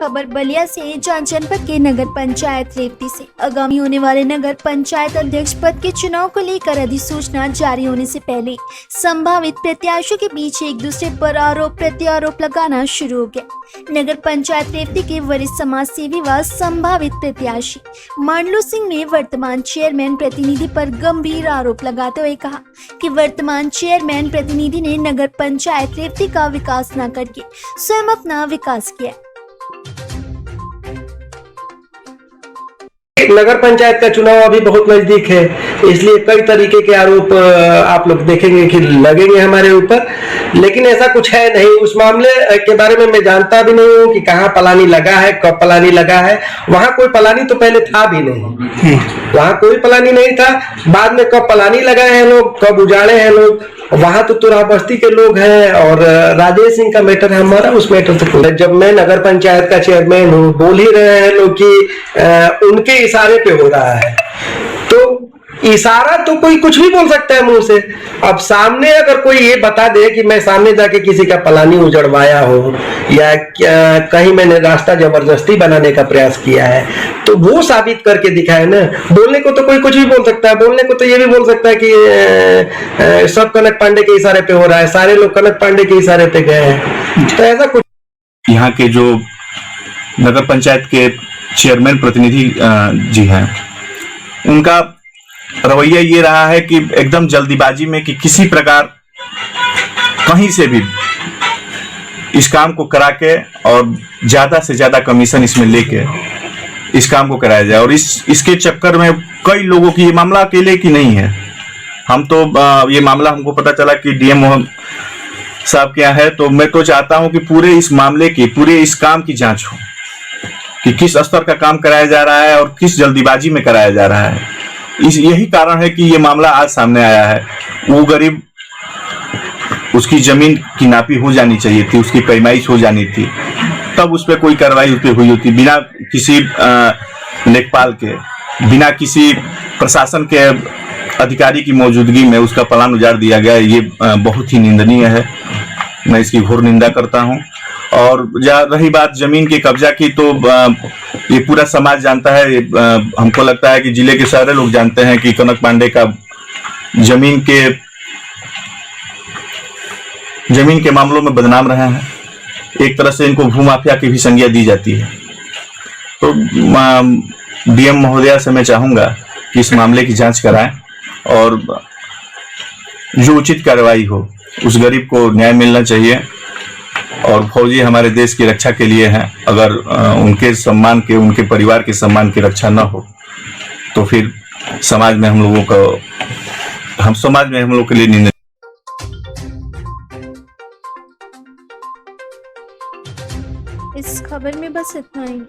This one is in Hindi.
खबर बलिया से, जहां जनपद के नगर पंचायत रेवती से आगामी होने वाले नगर पंचायत अध्यक्ष पद के चुनाव को लेकर अधिसूचना जारी होने से पहले संभावित प्रत्याशियों के बीच एक दूसरे पर आरोप प्रत्यारोप लगाना शुरू हो गया। नगर पंचायत रेवती के वरिष्ठ समाज सेवी व संभावित प्रत्याशी मंडलू सिंह ने वर्तमान चेयरमैन प्रतिनिधि पर गंभीर आरोप लगाते हुए कहा कि वर्तमान चेयरमैन प्रतिनिधि ने नगर पंचायत रेवती का विकास न करके स्वयं अपना विकास किया। नगर पंचायत का चुनाव अभी बहुत नजदीक है, इसलिए कई तरीके के आरोप आप लोग देखेंगे कि लगेंगे हमारे ऊपर, लेकिन ऐसा कुछ है नहीं। उस मामले के बारे में मैं जानता भी नहीं हूँ कि कहाँ पलानी लगा है, कब पलानी लगा है। वहां कोई पलानी तो पहले था भी नहीं, वहां कोई पलानी नहीं था। बाद में कब पलानी लगाए हैं लोग, कब उजाड़े हैं लोग, वहां तो तुरा बस्ती के लोग हैं और राजेश सिंह का मैटर है हमारा, उस मैटर से जब मैं नगर पंचायत का चेयरमैन हूँ, बोल ही रहे हैं लोग कि उनके इशारे पे हो रहा है, तो इशारा तो कोई कुछ भी बोल सकता है मुंह से। अब सामने अगर कोई ये बता दे कि मैं सामने जाके किसी का पलानी उजड़वाया हो या कहीं मैंने रास्ता जबरदस्ती बनाने का प्रयास किया है, तो वो साबित करके दिखाए ना। बोलने को तो कोई कुछ भी बोल सकता है, बोलने को तो ये भी बोल सकता है कि सब कनक पांडे के इशारे पे हो रहा है, सारे लोग कनक पांडे के इशारे पे गए हैं, तो ऐसा कुछ। यहाँ के जो नगर पंचायत के चेयरमैन प्रतिनिधि जी हैं, उनका रवैया ये रहा है कि एकदम जल्दीबाजी में कि किसी प्रकार कहीं से भी इस काम को करा के और ज्यादा से ज्यादा कमीशन इसमें लेके इस काम को कराया जाए। और इसके चक्कर में कई लोगों की, ये मामला अकेले की नहीं है। हम तो ये मामला हमको पता चला कि डीएम मोहन साहब क्या है, तो मैं तो चाहता हूं कि पूरे इस मामले की, पूरे इस काम की जांच हो कि किस स्तर का काम कराया जा रहा है और किस जल्दीबाजी में कराया जा रहा है। यही कारण है कि ये मामला आज सामने आया है। वो गरीब, उसकी जमीन की नापी हो जानी चाहिए थी, उसकी पैमाइश हो जानी थी, तब उस पर कोई कार्रवाई हुई होती। बिना किसी लेखपाल के, बिना किसी प्रशासन के अधिकारी की मौजूदगी में उसका प्लान उजाड़ दिया गया, ये बहुत ही निंदनीय है। मैं इसकी घोर निंदा करता हूं। और जहाँ रही बात जमीन के कब्जा की, तो ये पूरा समाज जानता है, हमको लगता है कि जिले के सारे लोग जानते हैं कि कनक पांडे का जमीन के मामलों में बदनाम रहे हैं। एक तरह से इनको भूमाफिया की भी संज्ञा दी जाती है। तो डीएम महोदया से मैं चाहूंगा कि इस मामले की जांच कराएं और जो उचित कार्रवाई हो, उस गरीब को न्याय मिलना चाहिए। और फौजी हमारे देश की रक्षा के लिए हैं, अगर उनके सम्मान के, उनके परिवार के सम्मान की रक्षा न हो, तो फिर समाज में हम लोगों के लिए निंदा। इस खबर में बस इतना ही।